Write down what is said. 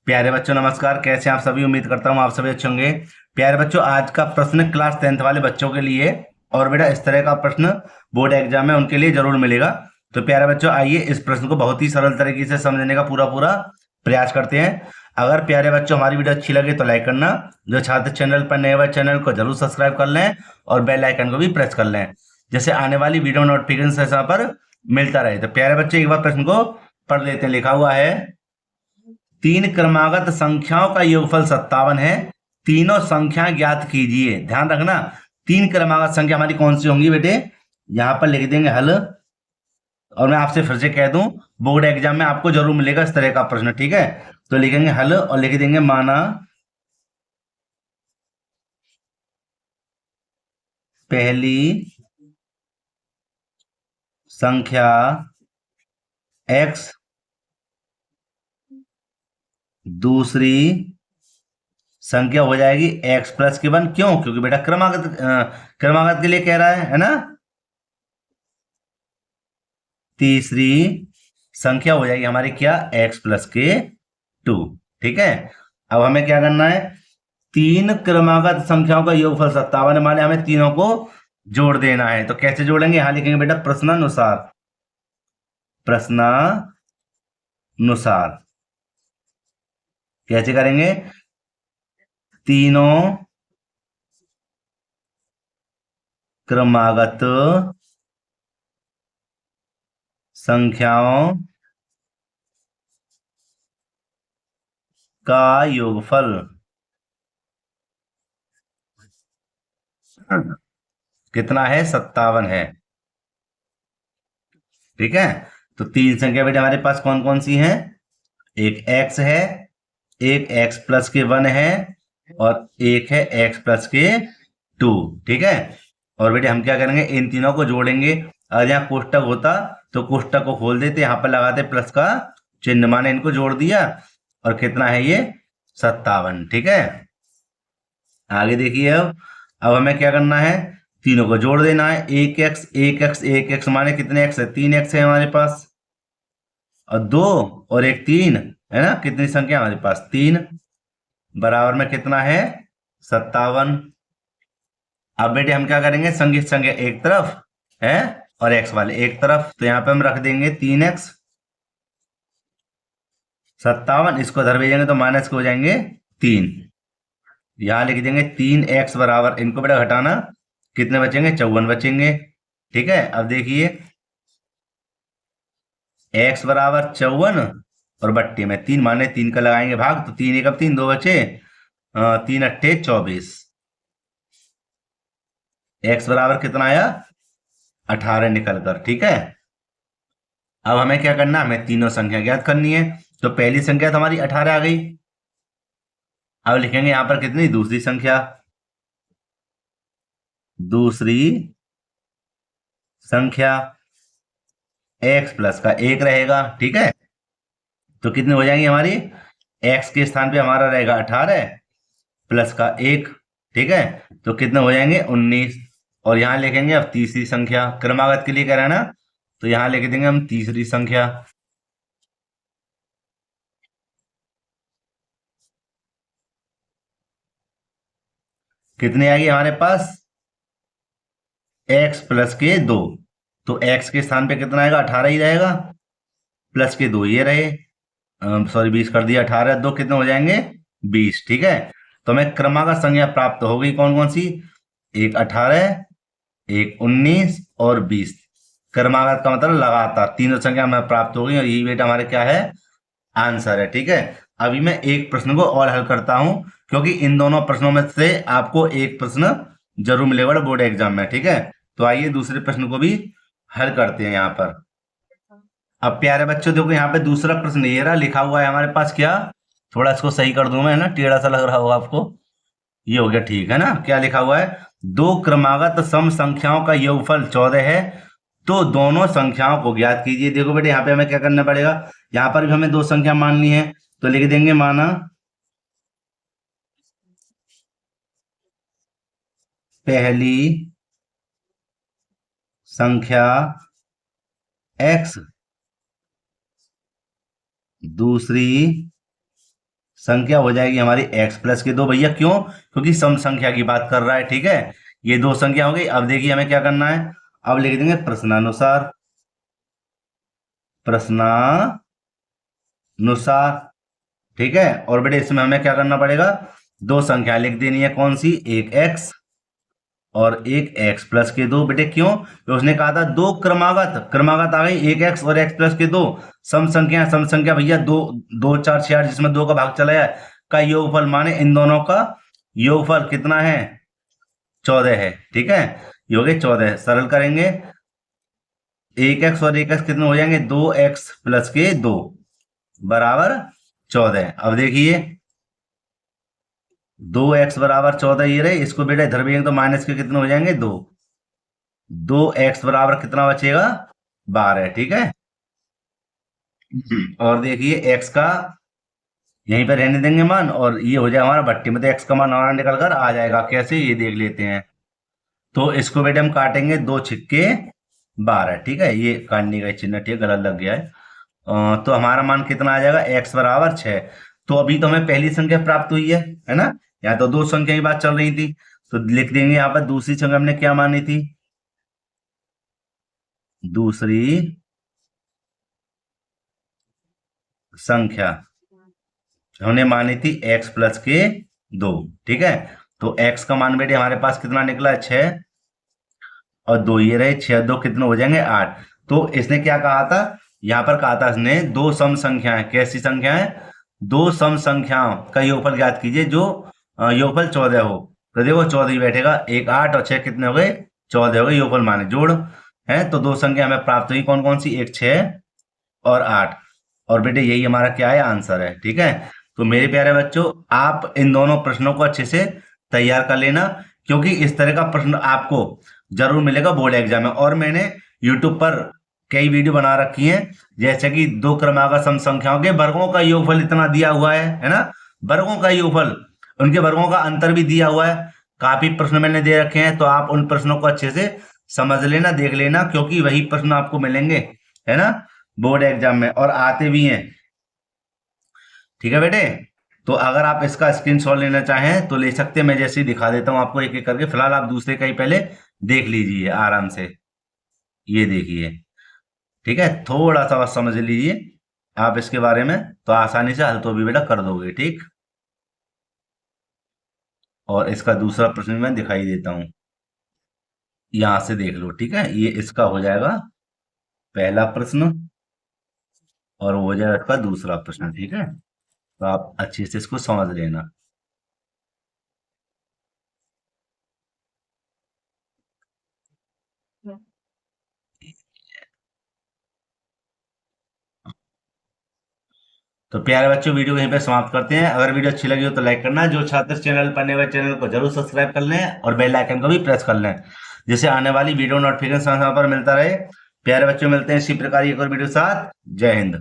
प्यारे बच्चों नमस्कार। कैसे हैं आप सभी? उम्मीद करता हूँ आप सभी अच्छे होंगे। प्यारे बच्चों, आज का प्रश्न क्लास 10th वाले बच्चों के लिए और बेटा इस तरह का प्रश्न बोर्ड एग्जाम में उनके लिए जरूर मिलेगा। तो प्यारे बच्चों, आइए इस प्रश्न को बहुत ही सरल तरीके से समझने का पूरा पूरा प्रयास करते हैं। अगर प्यारे बच्चों हमारी वीडियो अच्छी लगे तो लाइक करना, जो छात्र चैनल पर नए हुए चैनल को जरूर सब्सक्राइब कर लें और बेल आइकन को भी प्रेस कर लें, जैसे आने वाली वीडियो नोटिफिकेशन समय पर मिलता रहे। तो प्यारे बच्चे एक बार प्रश्न को पढ़ लेते हैं। लिखा हुआ है, तीन क्रमागत संख्याओं का योगफल 57 है, तीनों संख्या ज्ञात कीजिए। ध्यान रखना, तीन क्रमागत संख्या हमारी कौन सी होंगी बेटे, यहां पर लिख देंगे हल। और मैं आपसे फिर से कह दूं, बोर्ड एग्जाम में आपको जरूर मिलेगा इस तरह का प्रश्न, ठीक है। तो लिखेंगे हल और लिख देंगे माना पहली संख्या x दूसरी संख्या हो जाएगी x प्लस के 1। क्यों? क्योंकि बेटा क्रमागत के लिए कह रहा है ना। तीसरी संख्या हो जाएगी हमारी क्या, x प्लस के 2। ठीक है। अब हमें क्या करना है, तीन क्रमागत संख्याओं का योगफल 57 माने हमें तीनों को जोड़ देना है। तो कैसे जोड़ेंगे, यहां लिखेंगे बेटा प्रश्नानुसार। प्रश्नानुसार कैसे करेंगे, तीनों क्रमागत संख्याओं का योगफल कितना है, 57 है। ठीक है। तो तीन संख्या बेटा हमारे पास कौन कौन सी हैं, एक x है, एक x प्लस के 1 है और एक है x प्लस के 2। ठीक है। और बेटे हम क्या करेंगे, इन तीनों को जोड़ेंगे। अगर यहाँ कोष्टक होता तो कोष्टक को खोल देते, यहाँ पर लगाते प्लस का चिन्ह, माने इनको जोड़ दिया और कितना है ये, 57। ठीक है। आगे देखिए, अब हमें क्या करना है, तीनों को जोड़ देना है। एक एक्स एक एक्स एक एक्स माने कितने एक्स है, 3x है हमारे पास, और 2 और एक 3 है ना। कितनी संख्या हमारे पास, 3, बराबर में कितना है, 57। अब बेटे हम क्या करेंगे, संगीत संख्या एक तरफ है और x वाले एक तरफ, तो यहाँ पे हम रख देंगे 3x। 57 इसको इधर भेजेंगे तो माइनस के हो जाएंगे 3। यहां लिख देंगे 3x बराबर, इनको बेटा घटाना, कितने बचेंगे, 54 बचेंगे। ठीक है। अब देखिए x बराबर 54 और बट्टे में 3 माने 3 का लगाएंगे भाग, तो 3 एक अब 3 दो बचे, 3 अट्ठे 24। x बराबर कितना आया, 18 निकल कर। ठीक है। अब हमें क्या करना, हमें तीनों संख्या ज्ञात करनी है। तो पहली संख्या तो हमारी 18 आ गई। अब लिखेंगे यहां पर कितनी, दूसरी संख्या। दूसरी संख्या x प्लस का 1 रहेगा। ठीक है। तो कितनी हो जाएंगी हमारी, x के स्थान पे हमारा रहेगा 18 प्लस का 1। ठीक है। तो कितने हो जाएंगे, 19। और यहां लिखेंगे अब तीसरी संख्या, क्रमागत के लिए कह रहा है ना, तो यहां लिख देंगे हम तीसरी संख्या। कितनी आएगी हमारे पास, x प्लस के 2। तो x के स्थान पे कितना आएगा, 18 ही रहेगा, प्लस के 2 ये रहे, सॉरी 20 कर दिया, 18 2 कितने हो जाएंगे, 20। ठीक है। तो हमें क्रमागत संख्या प्राप्त हो गई, कौन कौन सी, एक 18, एक 19 और 20। क्रमागत का मतलब लगातार तीनों संख्या हमें प्राप्त हो गई और यही बेटा हमारे क्या है, आंसर है। ठीक है। अभी मैं एक प्रश्न को और हल करता हूं, क्योंकि इन दोनों प्रश्नों में से आपको एक प्रश्न जरूर मिलेगा बोर्ड एग्जाम में। ठीक है। तो आइए दूसरे प्रश्न को भी हल करते हैं यहाँ पर। अब प्यारे बच्चों देखो, यहाँ पे दूसरा प्रश्न ये रहा, लिखा हुआ है हमारे पास क्या, थोड़ा इसको सही कर दूं मैं, है ना, टेढ़ा सा लग रहा होगा आपको। ये हो गया, ठीक है ना। क्या लिखा हुआ है, दो क्रमागत सम संख्याओं का योगफल 14 है, तो दोनों संख्याओं को ज्ञात कीजिए। देखो बेटे यहाँ पे हमें क्या करना पड़ेगा, यहाँ पर भी हमें दो संख्या माननी है, तो लिख देंगे माना पहली संख्या x, दूसरी संख्या हो जाएगी हमारी x प्लस के 2 भैया, क्यों? क्योंकि सम संख्या की बात कर रहा है, ठीक है। ये दो संख्या हो गई। अब देखिए हमें क्या करना है, अब लिख देंगे प्रश्नानुसार, प्रश्नानुसार, ठीक है। और बेटे इसमें हमें क्या करना पड़ेगा, दो संख्या लिख देनी है, कौन सी, एक x और एक x प्लस के 2 बेटे, क्यों? तो उसने कहा था दो क्रमागत, क्रमागत आ गई, एक x और x प्लस के 2 सम संख्या, सम संख्या भैया दो, 2 4 6 8 जिसमें 2 का भाग चला है का योगफल, माने इन दोनों का योगफल कितना है, 14 है, ठीक है। ये हो गए 14, सरल करेंगे, एक एक्स और एक एक्स कितने हो जाएंगे, 2x प्लस के 2 बराबर 14। अब देखिए 2x बराबर 14 ये रहे, इसको बेटा इधर भी तो माइनस के कितने हो जाएंगे, 2x बराबर कितना बचेगा, 12, ठीक है। और देखिए x का यहीं पर रहने देंगे मान, और ये हो जाए हमारा भट्टी में, तो x का मान हमारा निकल कर आ जाएगा, कैसे ये देख लेते हैं। तो इसको बेटे हम काटेंगे, 2 छिक्के 12, ठीक है। ये काटने का चिन्ह ठीक गलत लग गया है। तो हमारा मान कितना आ जाएगा, x बराबर 6। तो अभी तो हमें पहली संख्या प्राप्त हुई है ना। यहाँ तो दो संख्या की बात चल रही थी, तो लिख देंगे यहाँ पर दूसरी संख्या हमने क्या मानी थी, दूसरी संख्या हमने मानी थी x प्लस के 2, ठीक है। तो x का मान बेटे हमारे पास कितना निकला है, 6 और 2 ये रहे, 6 2 कितने हो जाएंगे, 8। तो इसने क्या कहा था, यहाँ पर कहा था इसने दो सम संख्याएं, कैसी संख्याएं, दो सम संख्याओं का योगफल ज्ञात कीजिए जो योगफल 14 हो। तो देखो 14 ही बैठेगा, एक 8 और 6 कितने हो गए, 14 हो गए, योगफल माने जोड़ है। तो दो संख्या हमें प्राप्त हुई, कौन कौन सी, एक 6 और 8। और बेटे यही हमारा क्या है, आंसर है, ठीक है। तो मेरे प्यारे बच्चों, आप इन दोनों प्रश्नों को अच्छे से तैयार कर लेना, क्योंकि इस तरह का प्रश्न आपको जरूर मिलेगा बोर्ड एग्जाम में। और मैंने यूट्यूब पर कई वीडियो बना रखी हैं, जैसे कि दो क्रमागत सम संख्याओं के वर्गों का योगफल इतना दिया हुआ है ना, वर्गों का योगफल, उनके वर्गों का अंतर भी दिया हुआ है। काफी प्रश्न मैंने दे रखे हैं, तो आप उन प्रश्नों को अच्छे से समझ लेना, देख लेना, क्योंकि वही प्रश्न आपको मिलेंगे, है ना, बोर्ड एग्जाम में, और आते भी हैं, ठीक है बेटे। तो अगर आप इसका स्क्रीनशॉट लेना चाहें तो ले सकते हैं, मैं जैसे ही दिखा देता हूं आपको एक एक करके। फिलहाल आप दूसरे का ही पहले देख लीजिए आराम से, ये देखिए, ठीक है। थोड़ा सा बस समझ लीजिए आप इसके बारे में, तो आसानी से हल तो भी बेटा कर दोगे, ठीक। और इसका दूसरा प्रश्न भी मैं दिखाई देता हूं, यहां से देख लो, ठीक है। ये इसका हो जाएगा पहला प्रश्न, और वो हो जाएगा इसका दूसरा प्रश्न, ठीक है। तो आप अच्छे से इसको समझ लेना। तो प्यारे बच्चों, वीडियो यहीं पे समाप्त करते हैं। अगर वीडियो अच्छी लगी हो तो लाइक करना, जो छात्र चैनल पर नए हुए चैनल को जरूर सब्सक्राइब कर लें, और बेल आइकन को भी प्रेस कर लें, जिससे आने वाली वीडियो नोटिफिकेशन समय पर मिलता रहे। प्यारे बच्चों, मिलते हैं इसी प्रकार की एक और वीडियो के साथ। जय हिंद।